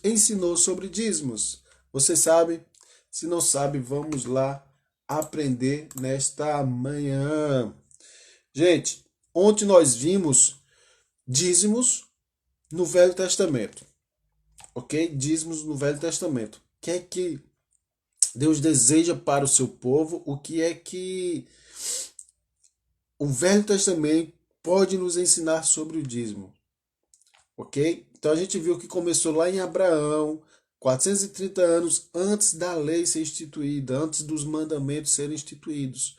ensinou sobre dízimos. Você sabe? Se não sabe, vamos lá aprender nesta manhã. Gente, ontem nós vimos dízimos no Velho Testamento, ok? Dízimos no Velho Testamento. O que é que Deus deseja para o seu povo? O que é que o Velho Testamento pode nos ensinar sobre o dízimo? Ok? Então a gente viu que começou lá em Abraão, 430 anos antes da lei ser instituída, antes dos mandamentos serem instituídos.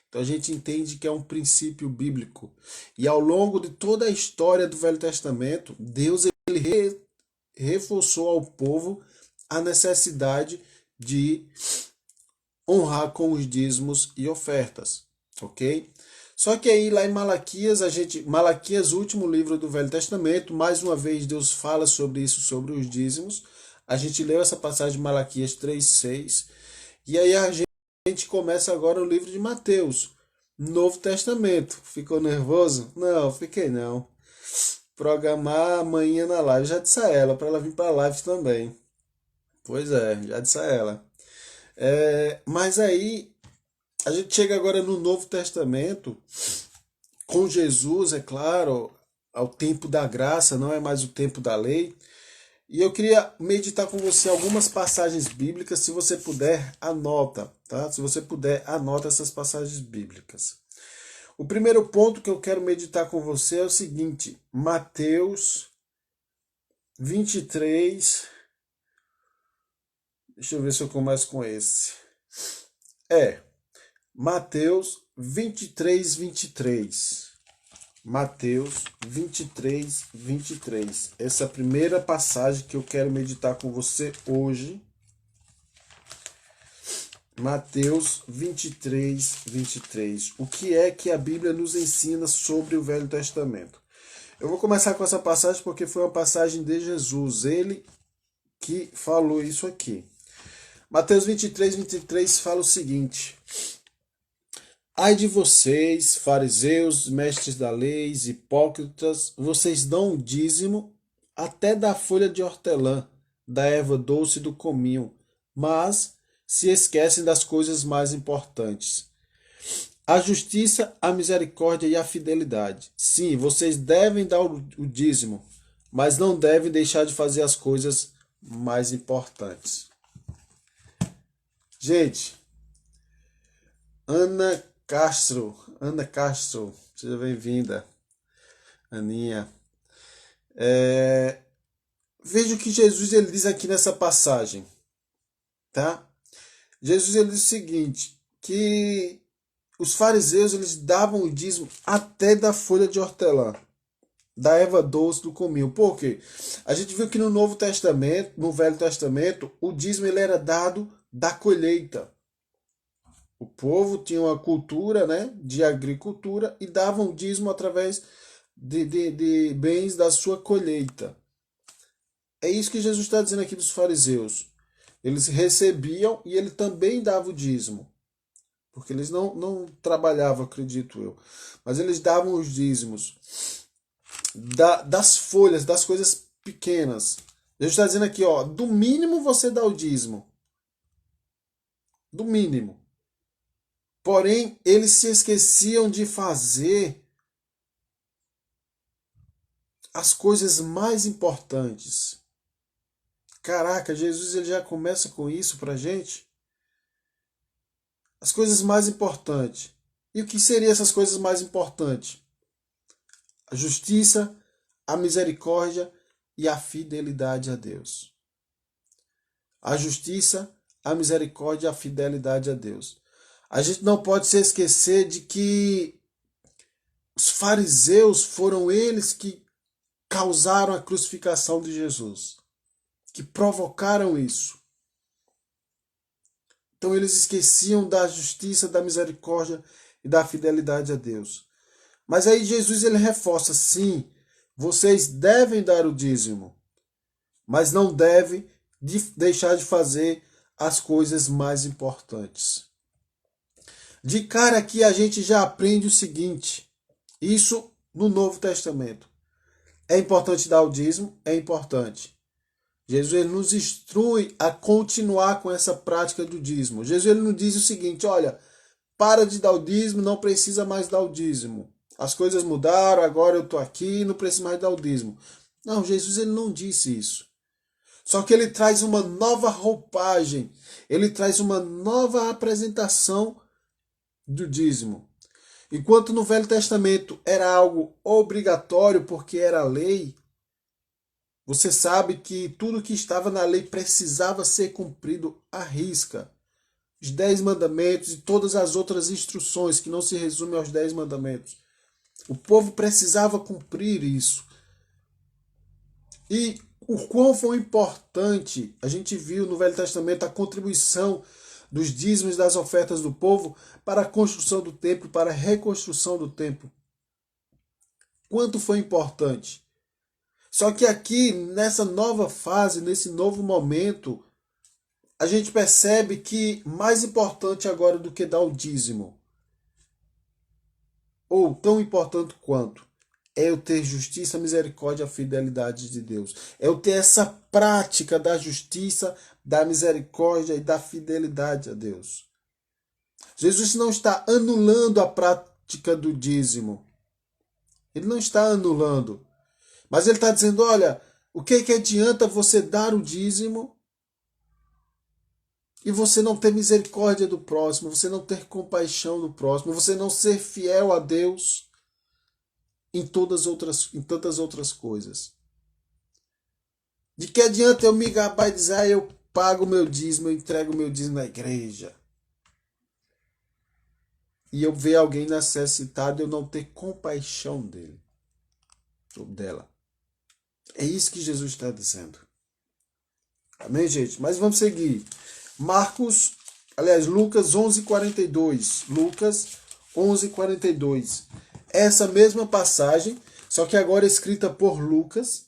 Então a gente entende que é um princípio bíblico. E ao longo de toda a história do Velho Testamento, Deus ele reforçou ao povo a necessidade de honrar com os dízimos e ofertas, ok? Só que aí lá em Malaquias, Malaquias, último livro do Velho Testamento, mais uma vez Deus fala sobre isso, sobre os dízimos. A gente leu essa passagem de Malaquias 3:6, e aí a gente começa agora o livro de Mateus, Novo Testamento. Ficou nervoso? Não, fiquei não. Programar amanhã na live, já disse a ela, para ela vir para a live também. Pois é, já disse a ela. Mas aí a gente chega agora no Novo Testamento, com Jesus, é claro, ao tempo da graça, não é mais o tempo da lei. E eu queria meditar com você algumas passagens bíblicas, se você puder, anota, tá? Se você puder, anota essas passagens bíblicas. O primeiro ponto que eu quero meditar com você é o seguinte: Mateus 23. Deixa eu ver se eu começo com esse. Mateus 23:23. Mateus 23:23. Essa é a primeira passagem que eu quero meditar com você hoje. Mateus 23:23. O que é que a Bíblia nos ensina sobre o Velho Testamento? Eu vou começar com essa passagem porque foi uma passagem de Jesus, ele que falou isso aqui. Mateus 23:23 fala o seguinte: Ai de vocês, fariseus, mestres da lei, hipócritas, vocês dão o dízimo até da folha de hortelã, da erva doce e do cominho, mas se esquecem das coisas mais importantes: a justiça, a misericórdia e a fidelidade. Sim, vocês devem dar o dízimo, mas não devem deixar de fazer as coisas mais importantes. Gente, Ana Castro, seja bem-vinda, Aninha. Veja o que Jesus ele diz aqui nessa passagem, tá? Jesus ele diz o seguinte, que os fariseus eles davam o dízimo até da folha de hortelã, da erva doce, do cominho. Por quê? A gente viu que no Novo Testamento, no Velho Testamento, o dízimo ele era dado da colheita. O povo tinha uma cultura, né, de agricultura e davam o dízimo através de bens da sua colheita. É isso que Jesus está dizendo aqui dos fariseus. Eles recebiam e ele também dava o dízimo. Porque eles não trabalhavam, acredito eu. Mas eles davam os dízimos das folhas, das coisas pequenas. Jesus está dizendo aqui, ó, do mínimo você dá o dízimo. Do mínimo. Porém, eles se esqueciam de fazer as coisas mais importantes. Caraca, Jesus ele já começa com isso pra gente. As coisas mais importantes. E o que seriam essas coisas mais importantes? A justiça, a misericórdia e a fidelidade a Deus. A justiça, a misericórdia e a fidelidade a Deus. A gente não pode se esquecer de que os fariseus foram eles que causaram a crucificação de Jesus, que provocaram isso. Então eles esqueciam da justiça, da misericórdia e da fidelidade a Deus. Mas aí Jesus ele reforça, sim, vocês devem dar o dízimo, mas não devem deixar de fazer as coisas mais importantes. De cara aqui a gente já aprende o seguinte, isso no Novo Testamento. É importante dar o dízimo? É importante. Jesus ele nos instrui a continuar com essa prática do dízimo. Jesus ele nos diz o seguinte, olha, para de dar o dízimo, não precisa mais dar o dízimo. As coisas mudaram, agora eu estou aqui, não preciso mais dar o dízimo. Não, Jesus ele não disse isso. Só que ele traz uma nova roupagem, ele traz uma nova apresentação do dízimo. Enquanto no Velho Testamento era algo obrigatório porque era lei, você sabe que tudo que estava na lei precisava ser cumprido à risca. Os 10 mandamentos e todas as outras instruções que não se resumem aos 10 mandamentos. O povo precisava cumprir isso. E o quão foi importante, a gente viu no Velho Testamento a contribuição dos dízimos das ofertas do povo para a construção do templo, para a reconstrução do templo. Quanto foi importante. Só que aqui, nessa nova fase, nesse novo momento, a gente percebe que mais importante agora do que dar o dízimo, ou tão importante quanto, é eu ter justiça, misericórdia e a fidelidade de Deus. É eu ter essa prática da justiça, da misericórdia e da fidelidade a Deus. Jesus não está anulando a prática do dízimo. Ele não está anulando. Mas ele está dizendo, olha, o que adianta você dar o dízimo e você não ter misericórdia do próximo, você não ter compaixão do próximo, você não ser fiel a Deus em tantas outras coisas. De que adianta eu me gabar e dizer, eu pago o meu dízimo, eu entrego o meu dízimo na igreja. E eu ver alguém necessitado e eu não ter compaixão dele ou dela. É isso que Jesus está dizendo. Amém, gente? Mas vamos seguir. Lucas 11:42. Lucas 11:42. Essa mesma passagem, só que agora escrita por Lucas,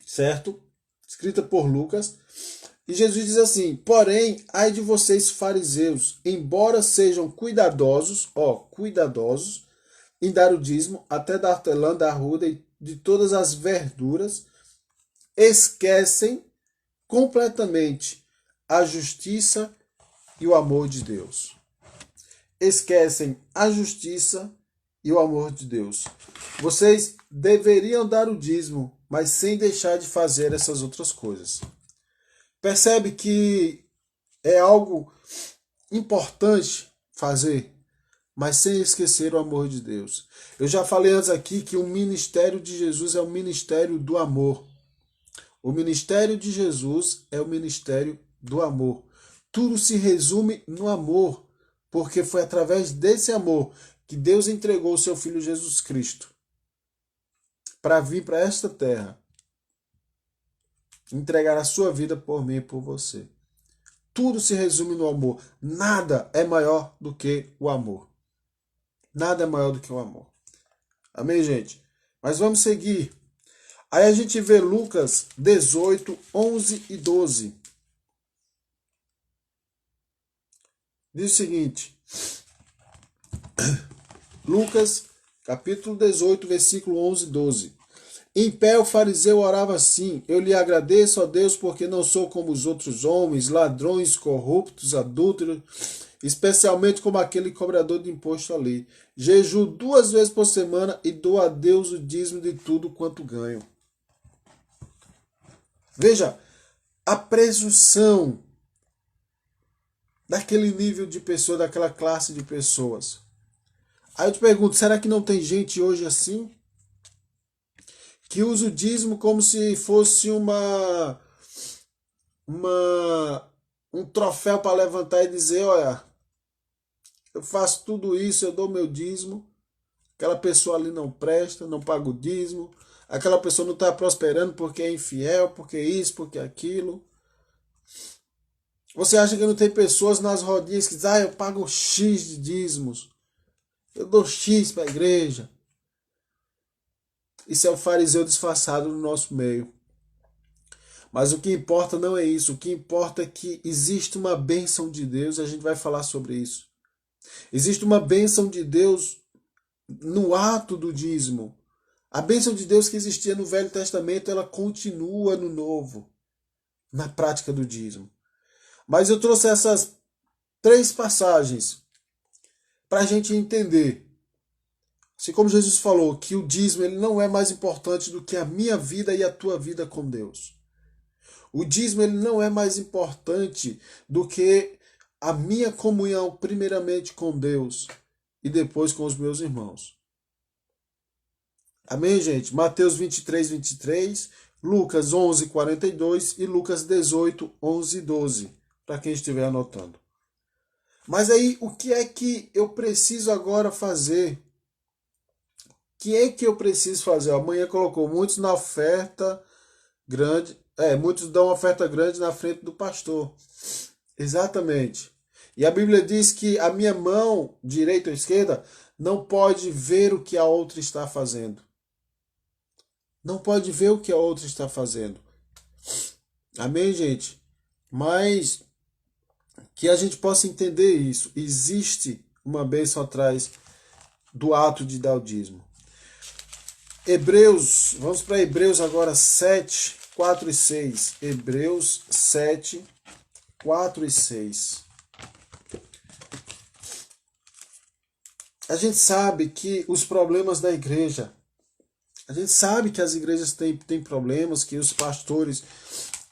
certo? Escrita por Lucas. E Jesus diz assim, porém, ai de vocês fariseus, embora sejam cuidadosos em dar o dízimo, até da hortelã, da arruda e de todas as verduras, esquecem completamente a justiça e o amor de Deus. Esquecem a justiça e o amor de Deus. Vocês deveriam dar o dízimo, mas sem deixar de fazer essas outras coisas. Percebe que é algo importante fazer, mas sem esquecer o amor de Deus. Eu já falei antes aqui que o ministério de Jesus é o ministério do amor. O ministério de Jesus é o ministério do amor. Tudo se resume no amor, porque foi através desse amor que Deus entregou o seu Filho Jesus Cristo para vir para esta terra, entregar a sua vida por mim e por você. Tudo se resume no amor. Nada é maior do que o amor. Nada é maior do que o amor. Amém, gente? Mas vamos seguir. Aí a gente vê Lucas 18, 11 e 12. Diz o seguinte. Lucas, capítulo 18, versículo 11 e 12. Em pé o fariseu orava assim, eu lhe agradeço a Deus porque não sou como os outros homens, ladrões, corruptos, adúlteros, especialmente como aquele cobrador de imposto ali. Jejuo 2 vezes por semana e dou a Deus o dízimo de tudo quanto ganho. Veja, a presunção daquele nível de pessoa, daquela classe de pessoas. Aí eu te pergunto, será que não tem gente hoje assim? Que usa o dízimo como se fosse um troféu para levantar e dizer, olha, eu faço tudo isso, eu dou meu dízimo, aquela pessoa ali não presta, não paga o dízimo, aquela pessoa não está prosperando porque é infiel, porque isso, porque aquilo. Você acha que não tem pessoas nas rodinhas que dizem, eu pago X de dízimos, eu dou X para a igreja. Isso é o fariseu disfarçado no nosso meio. Mas o que importa não é isso. O que importa é que existe uma bênção de Deus, e a gente vai falar sobre isso. Existe uma bênção de Deus no ato do dízimo. A bênção de Deus que existia no Velho Testamento, ela continua no Novo. na prática do dízimo. Mas eu trouxe essas 3 passagens para a gente entender. Assim como Jesus falou que o dízimo ele não é mais importante do que a minha vida e a tua vida com Deus. O dízimo ele não é mais importante do que a minha comunhão primeiramente com Deus e depois com os meus irmãos. Amém, gente? Mateus 23, Lucas 11:42 e Lucas 18:11-12, para quem estiver anotando. Mas aí, o que é que eu preciso agora fazer? O que é que eu preciso fazer? Amanhã colocou muitos na oferta grande. Muitos dão oferta grande na frente do pastor. Exatamente. E a Bíblia diz que a minha mão, direita ou esquerda, não pode ver o que a outra está fazendo. Não pode ver o que a outra está fazendo. Amém, gente? Mas que a gente possa entender isso. Existe uma bênção atrás do ato de dar o dízimo. Hebreus, vamos para Hebreus agora 7, 4 e 6. Hebreus 7, 4 e 6. A gente sabe que os problemas da igreja, a gente sabe que as igrejas têm problemas, que os pastores,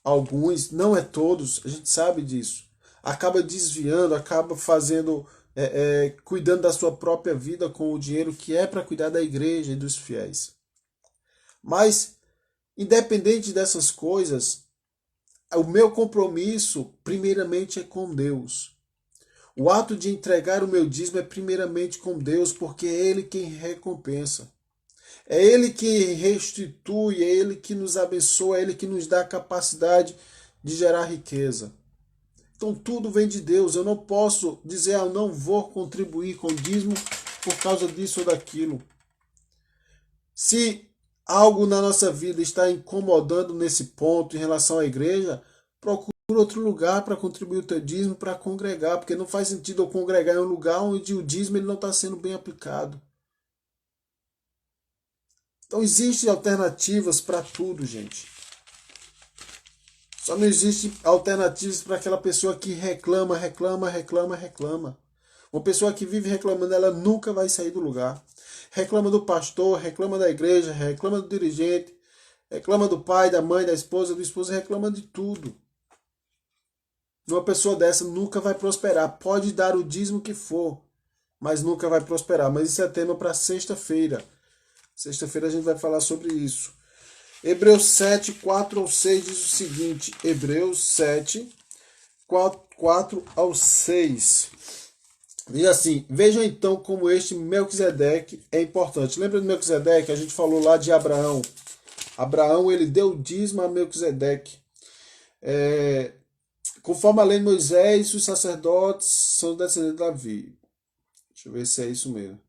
alguns, não é todos, a gente sabe disso. Acaba desviando, acaba fazendo, cuidando da sua própria vida com o dinheiro que é para cuidar da igreja e dos fiéis. Mas, independente dessas coisas, o meu compromisso, primeiramente, é com Deus. O ato de entregar o meu dízimo é primeiramente com Deus, porque é Ele quem recompensa. É Ele que restitui, é Ele que nos abençoa, é Ele que nos dá a capacidade de gerar riqueza. Então tudo vem de Deus. Eu não posso dizer, eu não vou contribuir com o dízimo por causa disso ou daquilo. Se algo na nossa vida está incomodando nesse ponto em relação à igreja, procure outro lugar para contribuir o teu dízimo, para congregar, porque não faz sentido eu congregar em um lugar onde o dízimo ele não está sendo bem aplicado. Então existem alternativas para tudo, gente. Só não existem alternativas para aquela pessoa que reclama. Uma pessoa que vive reclamando, ela nunca vai sair do lugar. Reclama do pastor, reclama da igreja, reclama do dirigente, reclama do pai, da mãe, da esposa, do esposo, reclama de tudo. Uma pessoa dessa nunca vai prosperar. Pode dar o dízimo que for, mas nunca vai prosperar. Mas isso é tema para sexta-feira. Sexta-feira a gente vai falar sobre isso. Hebreus 7, 4 ao 6 diz o seguinte. Hebreus 7, 4 ao 6. Diz assim, vejam então como este Melquisedeque é importante. Lembra do Melquisedeque? A gente falou lá de Abraão. Abraão, ele deu dízimo a Melquisedeque. Conforme a lei de Moisés, os sacerdotes são descendentes de Davi. Deixa eu ver se é isso mesmo.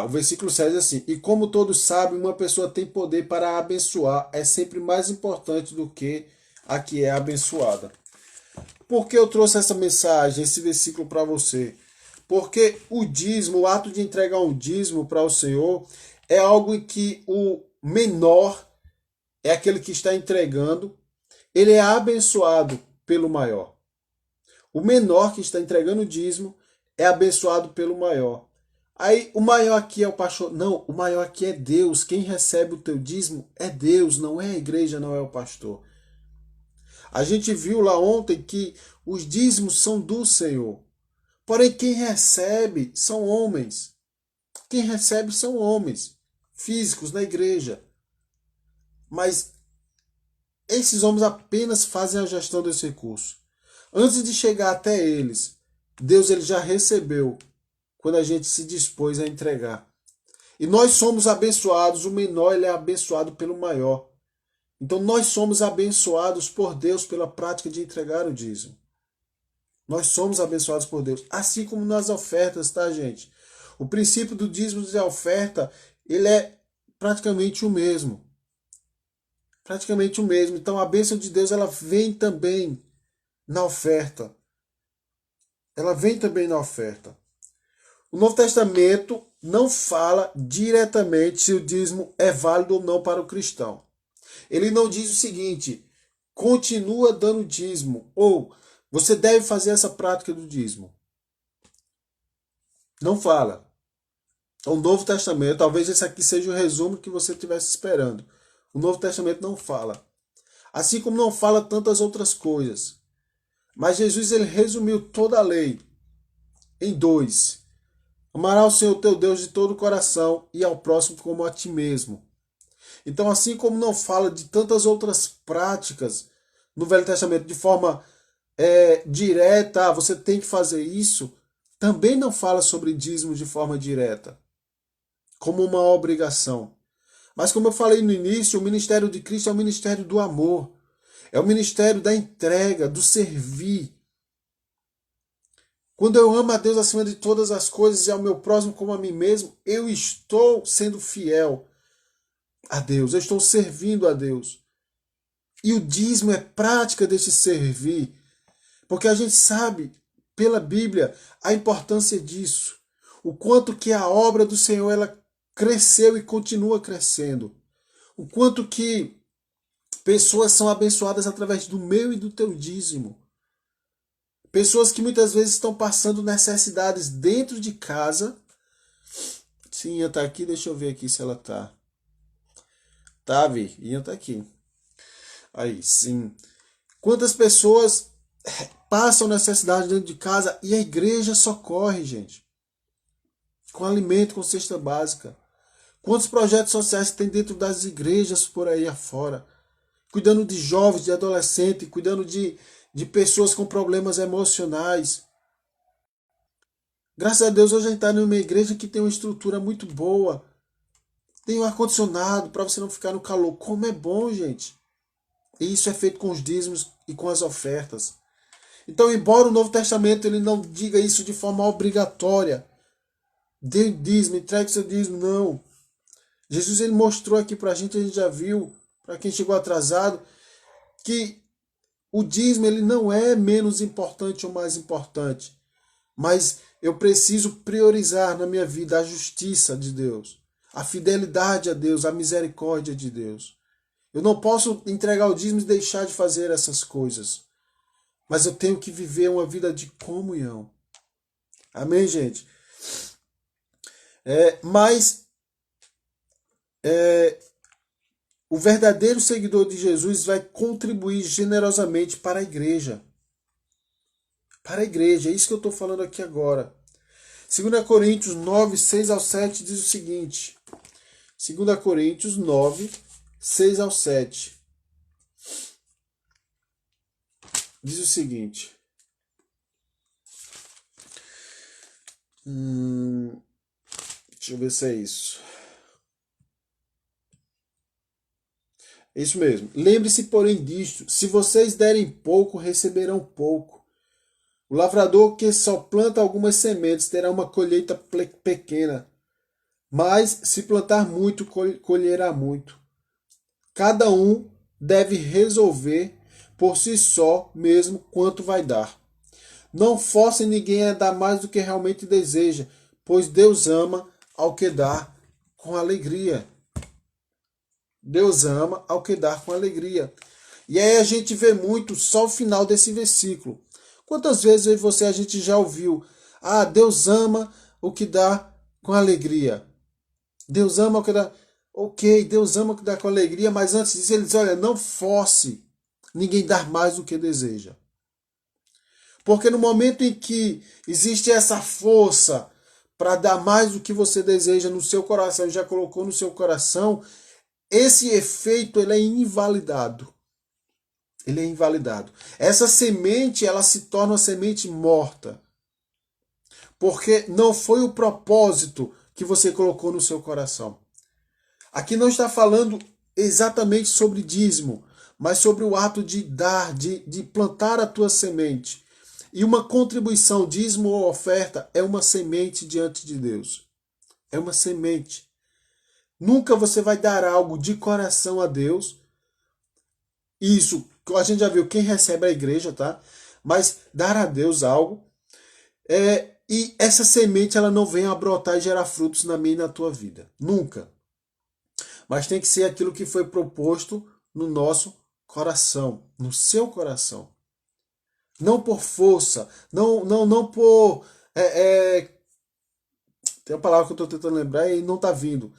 O versículo 6 é assim, e como todos sabem, uma pessoa tem poder para abençoar, é sempre mais importante do que a que é abençoada. Por que eu trouxe essa mensagem, esse versículo para você? Porque o dízimo, o ato de entregar um dízimo para o Senhor, é algo em que o menor é aquele que está entregando, ele é abençoado pelo maior. O menor que está entregando o dízimo é abençoado pelo maior. Aí o maior aqui é o pastor. Não, o maior aqui é Deus. Quem recebe o teu dízimo é Deus, não é a igreja, não é o pastor. A gente viu lá ontem que os dízimos são do Senhor. Porém, quem recebe são homens. Quem recebe são homens físicos na igreja. Mas esses homens apenas fazem a gestão desse recurso. Antes de chegar até eles, Deus ele já recebeu quando a gente se dispôs a entregar. E nós somos abençoados, o menor ele é abençoado pelo maior. Então nós somos abençoados por Deus pela prática de entregar o dízimo. Nós somos abençoados por Deus, assim como nas ofertas, tá, gente? O princípio do dízimo e da oferta, ele é praticamente o mesmo. Praticamente o mesmo. Então a bênção de Deus, ela vem também na oferta. Ela vem também na oferta. O Novo Testamento não fala diretamente se o dízimo é válido ou não para o cristão. Ele não diz o seguinte: continua dando dízimo, ou você deve fazer essa prática do dízimo. Não fala. O Novo Testamento, talvez esse aqui seja o resumo que você estivesse esperando. O Novo Testamento não fala. Assim como não fala tantas outras coisas. Mas Jesus ele resumiu toda a lei em dois. Amarás o Senhor teu Deus de todo o coração e ao próximo como a ti mesmo. Então, assim como não fala de tantas outras práticas no Velho Testamento de forma direta, você tem que fazer isso, também não fala sobre dízimo de forma direta, como uma obrigação. Mas como eu falei no início, o ministério de Cristo é o ministério do amor. É o ministério da entrega, do servir. Quando eu amo a Deus acima de todas as coisas e ao meu próximo como a mim mesmo, eu estou sendo fiel a Deus, eu estou servindo a Deus. E o dízimo é prática desse servir, porque a gente sabe, pela Bíblia, a importância disso. O quanto que a obra do Senhor ela cresceu e continua crescendo. O quanto que pessoas são abençoadas através do meu e do teu dízimo. Pessoas que muitas vezes estão passando necessidades dentro de casa. Sim, Ian tá aqui, deixa eu ver aqui se ela tá. Tá, Vi, Ian tá aqui. Aí, sim. Quantas pessoas passam necessidade dentro de casa e a igreja socorre, gente. Com alimento, com cesta básica. Quantos projetos sociais tem dentro das igrejas por aí afora? Cuidando de jovens, de adolescentes, cuidando de pessoas com problemas emocionais. Graças a Deus hoje a gente está numa igreja que tem uma estrutura muito boa. Tem um ar-condicionado para você não ficar no calor. Como é bom, gente. E isso é feito com os dízimos e com as ofertas. Então, embora o Novo Testamento ele não diga isso de forma obrigatória, dê dízimo, entregue seu dízimo, não. Jesus ele mostrou aqui para a gente já viu, para quem chegou atrasado, que o dízimo ele não é menos importante ou mais importante, mas eu preciso priorizar na minha vida a justiça de Deus, a fidelidade a Deus, a misericórdia de Deus. Eu não posso entregar o dízimo e deixar de fazer essas coisas, mas eu tenho que viver uma vida de comunhão. Amém, gente? Mas o verdadeiro seguidor de Jesus vai contribuir generosamente para a igreja. Para a igreja, é isso que eu estou falando aqui agora. 2 Coríntios 9, 6 ao 7 diz o seguinte. 2 Coríntios 9, 6 ao 7. Diz o seguinte. Deixa eu ver se é isso. É isso mesmo. Lembre-se, porém, disto: se vocês derem pouco, receberão pouco. O lavrador que só planta algumas sementes terá uma colheita pequena, mas se plantar muito, colherá muito. Cada um deve resolver por si só mesmo quanto vai dar. Não force ninguém a dar mais do que realmente deseja, pois Deus ama ao que dá com alegria. Deus ama ao que dá com alegria. E aí a gente vê muito só o final desse versículo. Quantas vezes a gente já ouviu? Ah, Deus ama o que dá com alegria. Deus ama o que dá. Ok, Deus ama o que dá com alegria, mas antes disso ele diz, olha, não force ninguém dar mais do que deseja. Porque no momento em que existe essa força para dar mais do que você deseja no seu coração, já colocou no seu coração, esse efeito ele é invalidado. Ele é invalidado. Essa semente, ela se torna uma semente morta. Porque não foi o propósito que você colocou no seu coração. Aqui não está falando exatamente sobre dízimo, mas sobre o ato de dar, de plantar a tua semente. E uma contribuição, dízimo ou oferta, é uma semente diante de Deus. É uma semente. Nunca você vai dar algo de coração a Deus. Isso, a gente já viu, quem recebe é a igreja, tá? Mas dar a Deus algo. E essa semente ela não vem a brotar e gerar frutos na minha e na tua vida. Nunca. Mas tem que ser aquilo que foi proposto no nosso coração, no seu coração. Não por força, não por... tem uma palavra que eu estou tentando lembrar e não está vindo.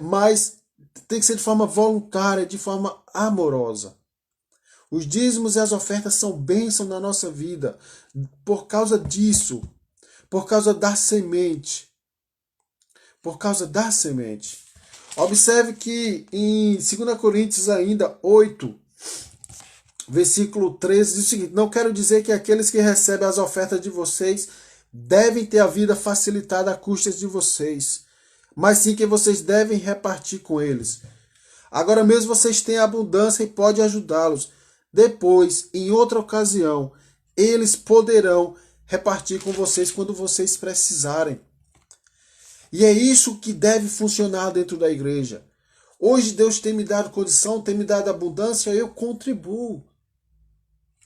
Mas tem que ser de forma voluntária, de forma amorosa. Os dízimos e as ofertas são bênção na nossa vida por causa disso, por causa da semente. Por causa da semente. Observe que em 2 Coríntios ainda 8, versículo 13, diz o seguinte: não quero dizer que aqueles que recebem as ofertas de vocês devem ter a vida facilitada a custas de vocês, mas sim que vocês devem repartir com eles. Agora mesmo vocês têm abundância e pode ajudá-los. Depois, em outra ocasião, eles poderão repartir com vocês quando vocês precisarem. E é isso que deve funcionar dentro da igreja. Hoje Deus tem me dado condição, tem me dado abundância, eu contribuo.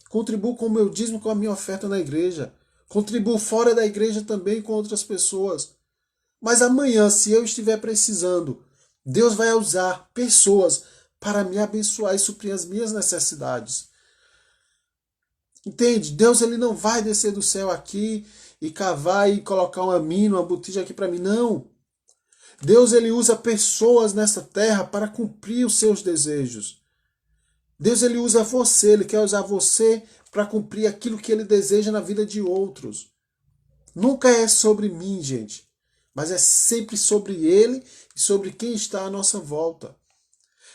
Contribuo com o meu dízimo, com a minha oferta na igreja. Contribuo fora da igreja também com outras pessoas. Mas amanhã, se eu estiver precisando, Deus vai usar pessoas para me abençoar e suprir as minhas necessidades. Entende? Deus ele não vai descer do céu aqui e cavar e colocar uma mina, uma botija aqui para mim. Não. Deus ele usa pessoas nessa terra para cumprir os seus desejos. Deus ele usa você, ele quer usar você para cumprir aquilo que ele deseja na vida de outros. Nunca é sobre mim, gente, mas é sempre sobre ele e sobre quem está à nossa volta.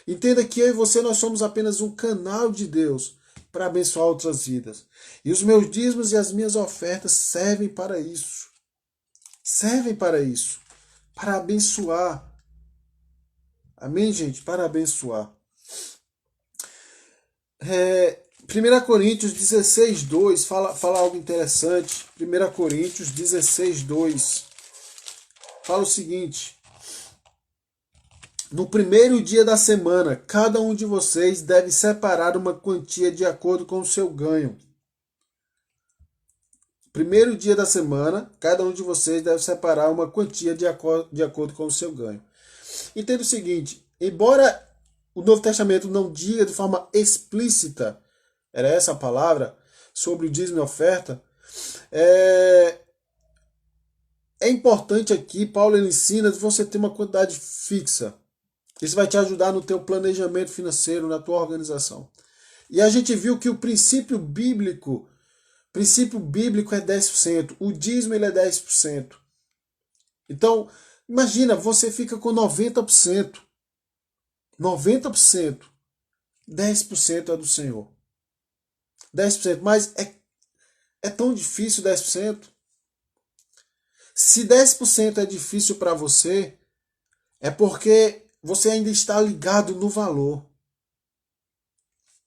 Entenda que eu e você nós somos apenas um canal de Deus para abençoar outras vidas. E os meus dízimos e as minhas ofertas servem para isso. Servem para isso. Para abençoar. Amém, gente? Para abençoar. 1 Coríntios 16, 2 fala algo interessante. 1 Coríntios 16, 2 fala o seguinte: no primeiro dia da semana, cada um de vocês deve separar uma quantia de acordo com o seu ganho. Primeiro dia da semana, cada um de vocês deve separar uma quantia de acordo com o seu ganho. Entenda o seguinte: embora o Novo Testamento não diga de forma explícita, era essa a palavra, sobre o dízimo e oferta, é importante aqui, Paulo ensina de você ter uma quantidade fixa. Isso vai te ajudar no teu planejamento financeiro, na tua organização. E a gente viu que o princípio bíblico é 10%. O dízimo ele é 10%. Então, imagina, você fica com 90%. 90%. 10% é do Senhor. 10%. Mas é tão difícil 10%. Se 10% é difícil para você, é porque você ainda está ligado no valor.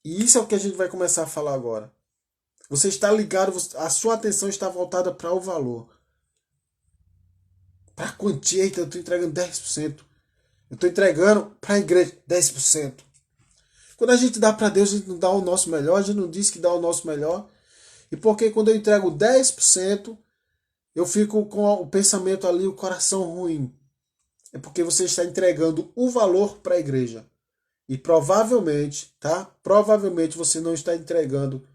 E isso é o que a gente vai começar a falar agora. Você está ligado, a sua atenção está voltada para o valor. Para a quantia, então eu estou entregando 10%. Eu estou entregando para a igreja 10%. Quando a gente dá para Deus, a gente não dá o nosso melhor, a gente não diz que dá o nosso melhor. E porque quando eu entrego 10%, eu fico com o pensamento ali, o coração ruim. É porque você está entregando o valor para a igreja. E provavelmente, tá? Provavelmente você não está entregando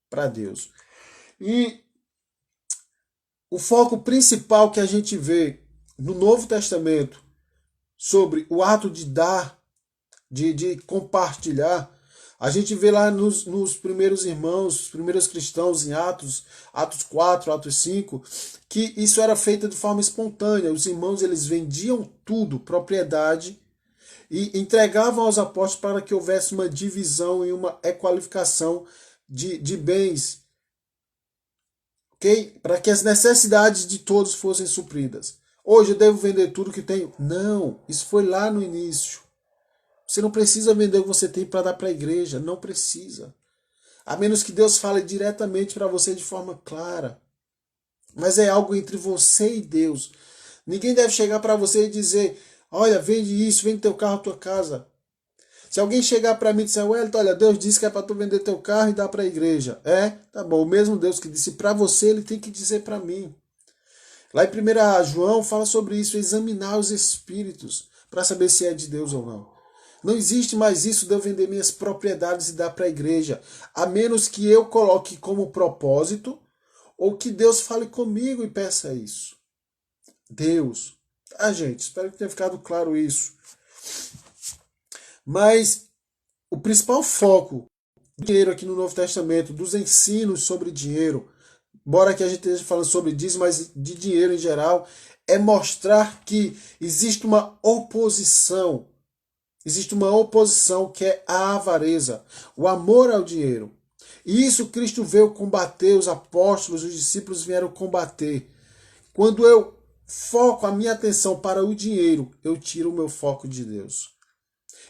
para Deus. E o foco principal que a gente vê no Novo Testamento sobre o ato de dar, de compartilhar, a gente vê lá nos primeiros irmãos, os primeiros cristãos em Atos 4, Atos 5, que isso era feito de forma espontânea. Os irmãos eles vendiam tudo, propriedade, e entregavam aos apóstolos para que houvesse uma divisão e uma equalificação de bens, okay? Para que as necessidades de todos fossem supridas. Hoje eu devo vender tudo que tenho? Não, isso foi lá no início. Você não precisa vender o que você tem para dar para a igreja, não precisa. A menos que Deus fale diretamente para você de forma clara. Mas é algo entre você e Deus. Ninguém deve chegar para você e dizer: olha, vende isso, vende teu carro, tua casa. Se alguém chegar para mim e disser: Wellington, olha, Deus disse que é para tu vender teu carro e dar para a igreja. Tá bom, o mesmo Deus que disse para você, ele tem que dizer para mim. Lá em 1 João fala sobre isso, examinar os espíritos, para saber se é de Deus ou não. Não existe mais isso de eu vender minhas propriedades e dar para a igreja, a menos que eu coloque como propósito ou que Deus fale comigo e peça isso. Deus. Ah, gente, espero que tenha ficado claro isso. Mas o principal foco do dinheiro aqui no Novo Testamento, dos ensinos sobre dinheiro, embora que a gente esteja falando sobre dízimo, mas de dinheiro em geral, é mostrar que existe uma oposição. Existe uma oposição que é a avareza, o amor ao dinheiro. E isso Cristo veio combater, os apóstolos, os discípulos vieram combater. Quando eu foco a minha atenção para o dinheiro, eu tiro o meu foco de Deus.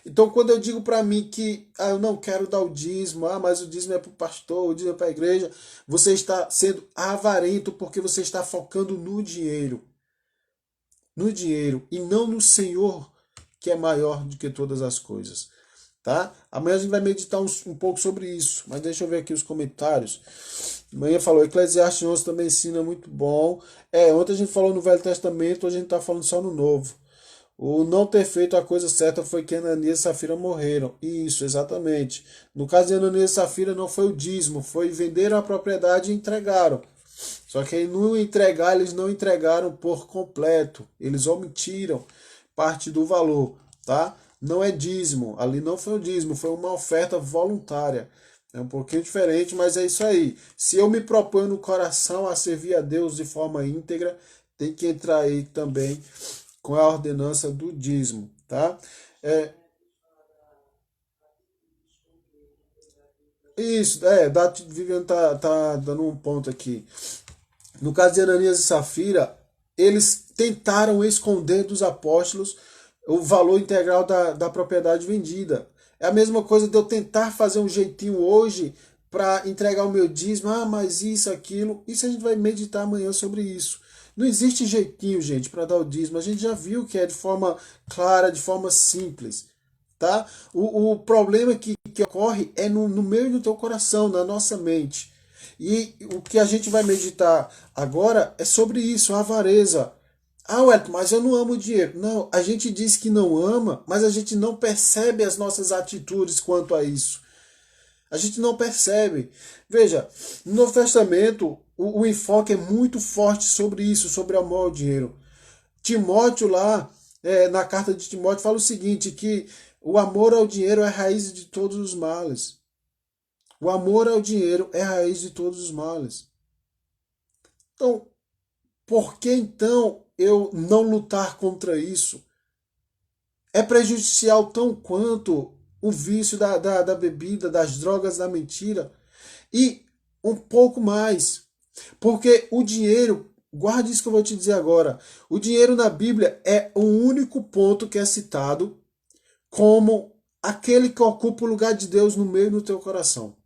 Então, quando eu digo para mim que eu não quero dar o dízimo, mas o dízimo é para o pastor, o dízimo é para a igreja, você está sendo avarento porque você está focando no dinheiro. No dinheiro e não no Senhor, que é maior do que todas as coisas. Tá? Amanhã a gente vai meditar um pouco sobre isso, mas deixa eu ver aqui os comentários. Amanhã falou, Eclesiastes 11 também ensina muito bom. Ontem a gente falou no Velho Testamento, hoje a gente está falando só no Novo. O não ter feito a coisa certa foi que Ananias e Safira morreram. Isso, exatamente. No caso de Ananias e Safira não foi o dízimo, foi venderam a propriedade e entregaram. Só que aí no entregar, eles não entregaram por completo. Eles omitiram parte do valor, tá? Não é dízimo. Ali não foi o dízimo, foi uma oferta voluntária. É um pouquinho diferente, mas é isso aí. Se eu me proponho no coração a servir a Deus de forma íntegra, tem que entrar aí também com a ordenança do dízimo, tá? É, isso, Viviane tá dando um ponto aqui. No caso de Ananias e Safira, eles tentaram esconder dos apóstolos o valor integral da propriedade vendida. É a mesma coisa de eu tentar fazer um jeitinho hoje para entregar o meu dízimo, mas isso, aquilo. Isso a gente vai meditar amanhã sobre isso. Não existe jeitinho, gente, para dar o dízimo. A gente já viu que é de forma clara, de forma simples. Tá? O problema que ocorre é no meio do teu coração, na nossa mente. E o que a gente vai meditar agora é sobre isso, a avareza. Wellington, mas eu não amo o dinheiro. Não, a gente diz que não ama, mas a gente não percebe as nossas atitudes quanto a isso. A gente não percebe. Veja, no Novo Testamento, o enfoque é muito forte sobre isso, sobre amor ao dinheiro. Timóteo lá, na carta de Timóteo, fala o seguinte, que o amor ao dinheiro é a raiz de todos os males. O amor ao dinheiro é a raiz de todos os males. Então, por que então eu não lutar contra isso? É prejudicial tão quanto o vício da bebida, das drogas, da mentira. E um pouco mais. Porque o dinheiro, guarde isso que eu vou te dizer agora. O dinheiro na Bíblia é o único ponto que é citado como aquele que ocupa o lugar de Deus no meio do teu coração.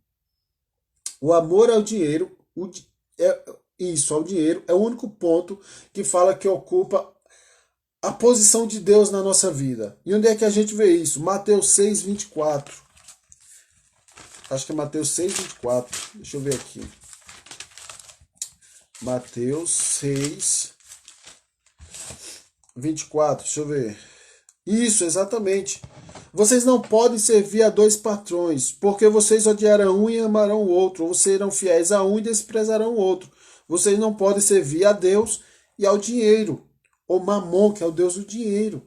O amor ao dinheiro, ao dinheiro, é o único ponto que fala que ocupa a posição de Deus na nossa vida. E onde é que a gente vê isso? Mateus 6:24. Acho que é Mateus 6:24. Deixa eu ver aqui. Mateus 6:24. Deixa eu ver. Isso, exatamente. Vocês não podem servir a dois patrões, porque vocês odiarão um e amarão o outro, ou serão fiéis a um e desprezarão o outro. Vocês não podem servir a Deus e ao dinheiro, ou Mamon, que é o Deus do dinheiro.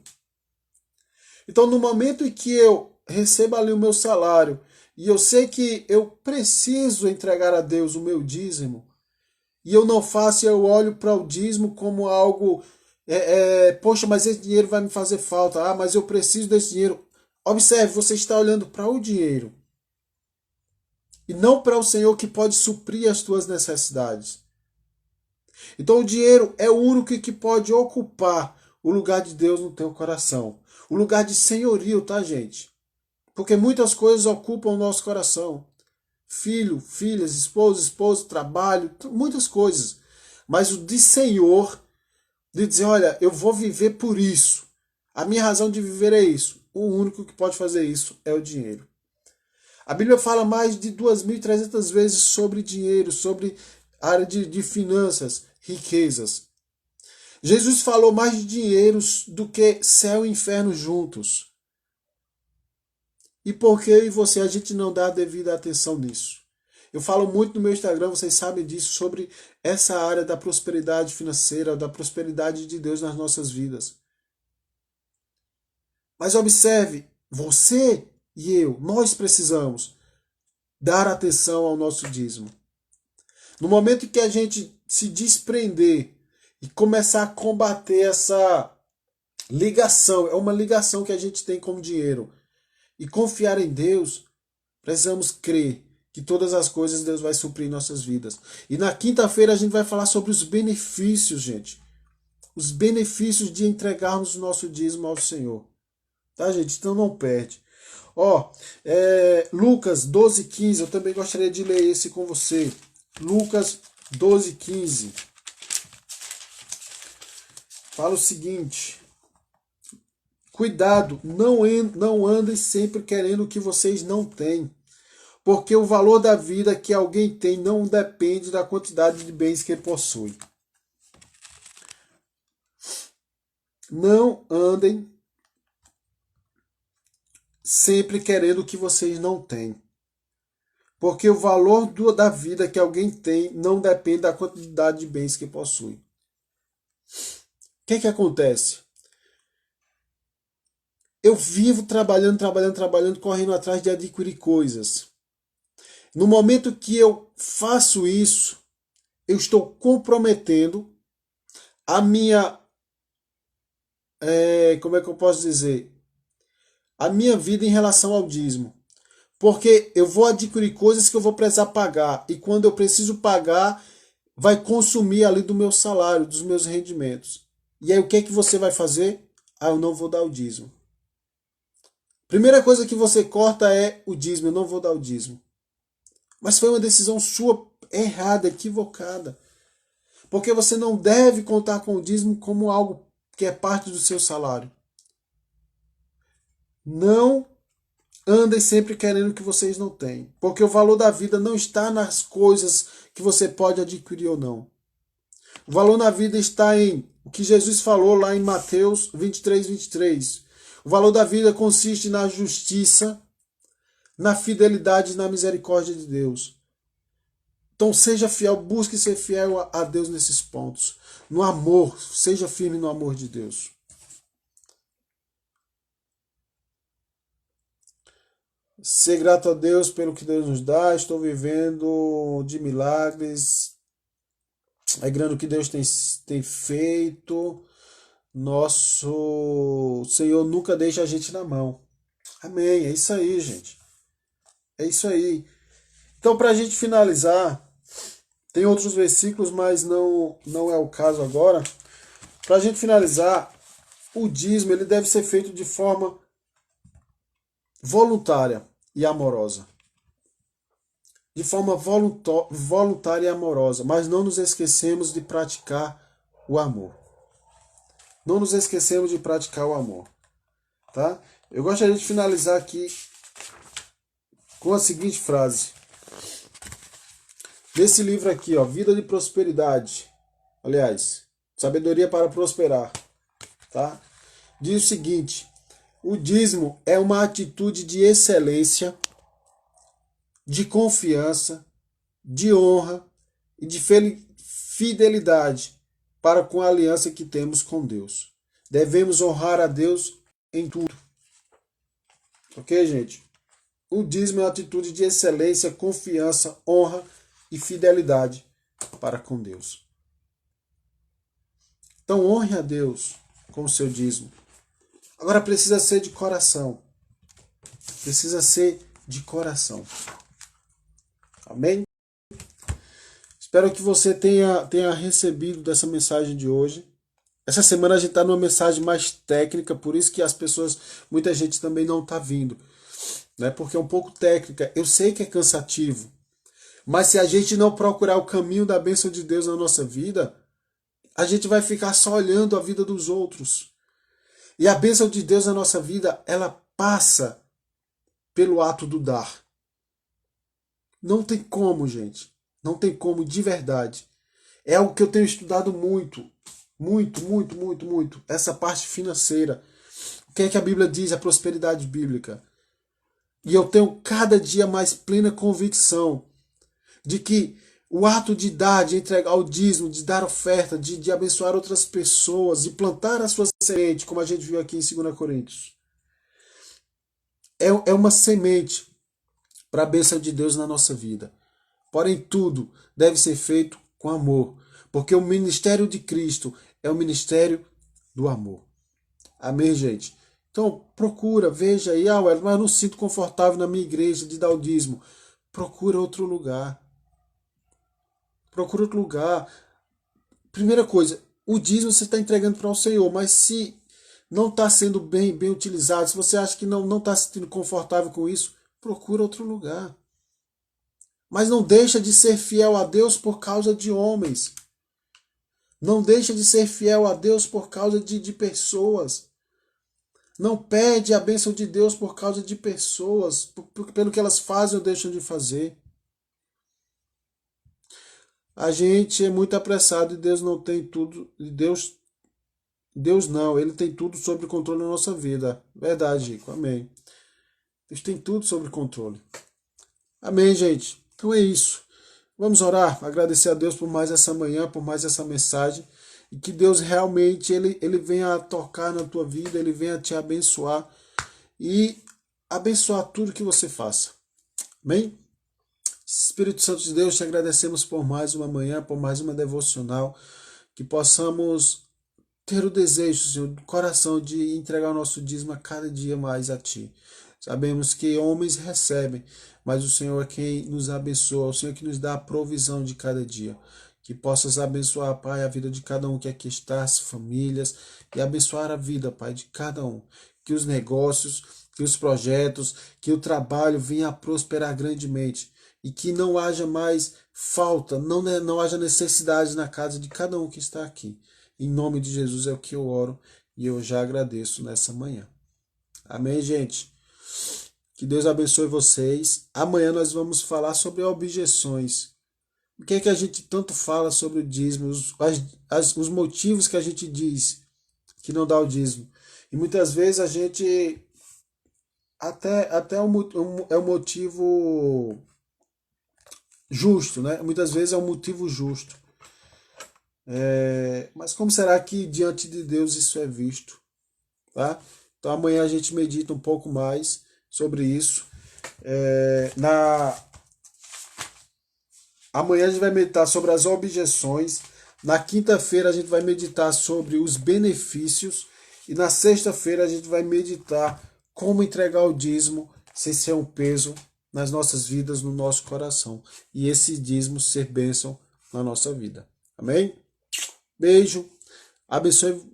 Então, no momento em que eu recebo ali o meu salário, e eu sei que eu preciso entregar a Deus o meu dízimo, e eu não faço, eu olho para o dízimo como algo, poxa, mas esse dinheiro vai me fazer falta, mas eu preciso desse dinheiro. Observe, você está olhando para o dinheiro e não para o Senhor que pode suprir as tuas necessidades. Então o dinheiro é o único que pode ocupar o lugar de Deus no teu coração. O lugar de senhorio, tá, gente? Porque muitas coisas ocupam o nosso coração. Filho, filhas, esposo, trabalho, muitas coisas. Mas o de Senhor, de dizer, olha, eu vou viver por isso. A minha razão de viver é isso. O único que pode fazer isso é o dinheiro. A Bíblia fala mais de 2.300 vezes sobre dinheiro, sobre a área de finanças, riquezas. Jesus falou mais de dinheiro do que céu e inferno juntos. E por que eu e você a gente não dá a devida atenção nisso? Eu falo muito no meu Instagram, vocês sabem disso, sobre essa área da prosperidade financeira, da prosperidade de Deus nas nossas vidas. Mas observe, você e eu, nós precisamos dar atenção ao nosso dízimo. No momento em que a gente se desprender e começar a combater essa ligação, é uma ligação que a gente tem com o dinheiro, e confiar em Deus, precisamos crer que todas as coisas Deus vai suprir em nossas vidas. E na quinta-feira a gente vai falar sobre os benefícios, gente. Os benefícios de entregarmos o nosso dízimo ao Senhor. Tá, gente? Então não perde. Ó, Lucas 12:15, eu também gostaria de ler esse com você. Lucas 12:15. Fala o seguinte: cuidado, não andem sempre querendo o que vocês não têm, porque o valor da vida que alguém tem não depende da quantidade de bens que ele possui. Não andem sempre querendo o que vocês não têm, porque o valor da vida que alguém tem não depende da quantidade de bens que possui. O que acontece? Eu vivo trabalhando, correndo atrás de adquirir coisas. No momento que eu faço isso, eu estou comprometendo a minha, como é que eu posso dizer? A minha vida em relação ao dízimo. Porque eu vou adquirir coisas que eu vou precisar pagar. E quando eu preciso pagar, vai consumir ali do meu salário, dos meus rendimentos. E aí o que você vai fazer? Ah, eu não vou dar o dízimo. Primeira coisa que você corta é o dízimo. Eu não vou dar o dízimo. Mas foi uma decisão sua errada, equivocada. Porque você não deve contar com o dízimo como algo que é parte do seu salário. Não andem sempre querendo o que vocês não têm. Porque o valor da vida não está nas coisas que você pode adquirir ou não. O valor na vida está em o que Jesus falou lá em Mateus 23:23. O valor da vida consiste na justiça, na fidelidade e na misericórdia de Deus. Então seja fiel, busque ser fiel a Deus nesses pontos. No amor, seja firme no amor de Deus. Ser grato a Deus pelo que Deus nos dá. Estou vivendo de milagres. É grande o que Deus tem feito. Nosso Senhor nunca deixa a gente na mão. Amém. É isso aí, gente. É isso aí. Então, para a gente finalizar, tem outros versículos, mas não é o caso agora. Para a gente finalizar, o dízimo ele deve ser feito de forma voluntária e amorosa. De forma voluntária e amorosa, mas não nos esquecemos de praticar o amor. Não nos esquecemos de praticar o amor. Tá? Eu gostaria de finalizar aqui com a seguinte frase. Desse livro aqui, ó, Vida de Prosperidade. Aliás, Sabedoria para Prosperar. Tá? Diz o seguinte: o dízimo é uma atitude de excelência, de confiança, de honra e de fidelidade para com a aliança que temos com Deus. Devemos honrar a Deus em tudo. Ok, gente? O dízimo é uma atitude de excelência, confiança, honra e fidelidade para com Deus. Então honre a Deus com o seu dízimo. Agora precisa ser de coração. Precisa ser de coração. Amém? Espero que você tenha recebido dessa mensagem de hoje. Essa semana a gente está numa mensagem mais técnica, por isso que muita gente também não está vindo. Né? Porque é um pouco técnica. Eu sei que é cansativo. Mas se a gente não procurar o caminho da bênção de Deus na nossa vida, a gente vai ficar só olhando a vida dos outros. E a bênção de Deus na nossa vida, ela passa pelo ato do dar. Não tem como, gente. Não tem como, de verdade. É algo que eu tenho estudado muito. Muito. Essa parte financeira. O que é que a Bíblia diz, a prosperidade bíblica? E eu tenho cada dia mais plena convicção de que o ato de dar, de entregar o dízimo, de dar oferta, de abençoar outras pessoas, de plantar a sua semente, como a gente viu aqui em 2 Coríntios, é uma semente para a bênção de Deus na nossa vida. Porém, tudo deve ser feito com amor, porque o ministério de Cristo é o ministério do amor. Amém, gente? Então, procura, veja aí, mas eu não sinto confortável na minha igreja de dar o dízimo. Procura outro lugar. Procura outro lugar. Primeira coisa, o dízimo você está entregando para o Senhor, mas se não está sendo bem utilizado, se você acha que não está se sentindo confortável com isso, procura outro lugar. Mas não deixa de ser fiel a Deus por causa de homens. Não deixa de ser fiel a Deus por causa de pessoas. Não pede a bênção de Deus por causa de pessoas, pelo que elas fazem ou deixam de fazer. A gente é muito apressado e Deus não tem tudo. Deus não, Ele tem tudo sob controle na nossa vida. Verdade, Rico. Amém. Deus tem tudo sob controle. Amém, gente. Então é isso. Vamos orar, agradecer a Deus por mais essa manhã, por mais essa mensagem. E que Deus realmente ele venha tocar na tua vida, Ele venha te abençoar e abençoar tudo que você faça. Amém? Espírito Santo de Deus, te agradecemos por mais uma manhã, por mais uma devocional, que possamos ter o desejo, Senhor, do coração de entregar o nosso dízimo a cada dia mais a Ti. Sabemos que homens recebem, mas o Senhor é quem nos abençoa, o Senhor é que nos dá a provisão de cada dia. Que possas abençoar, Pai, a vida de cada um que aqui está, as famílias, e abençoar a vida, Pai, de cada um. Que os negócios, que os projetos, que o trabalho venha a prosperar grandemente. E que não haja mais falta, não haja necessidade na casa de cada um que está aqui. Em nome de Jesus é o que eu oro e eu já agradeço nessa manhã. Amém, gente? Que Deus abençoe vocês. Amanhã nós vamos falar sobre objeções. O que é que a gente tanto fala sobre o dízimo? Os motivos que a gente diz que não dá o dízimo. E muitas vezes a gente até é um motivo justo, né? Muitas vezes é um motivo justo. Mas como será que diante de Deus isso é visto? Tá? Então amanhã a gente medita um pouco mais sobre isso. Amanhã a gente vai meditar sobre as objeções. Na quinta-feira a gente vai meditar sobre os benefícios. E na sexta-feira a gente vai meditar como entregar o dízimo sem ser um peso nas nossas vidas, no nosso coração. E esse dízimo ser bênção na nossa vida. Amém? Beijo.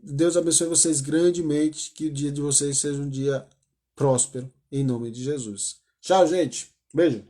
Deus abençoe vocês grandemente. Que o dia de vocês seja um dia próspero. Em nome de Jesus. Tchau, gente. Beijo.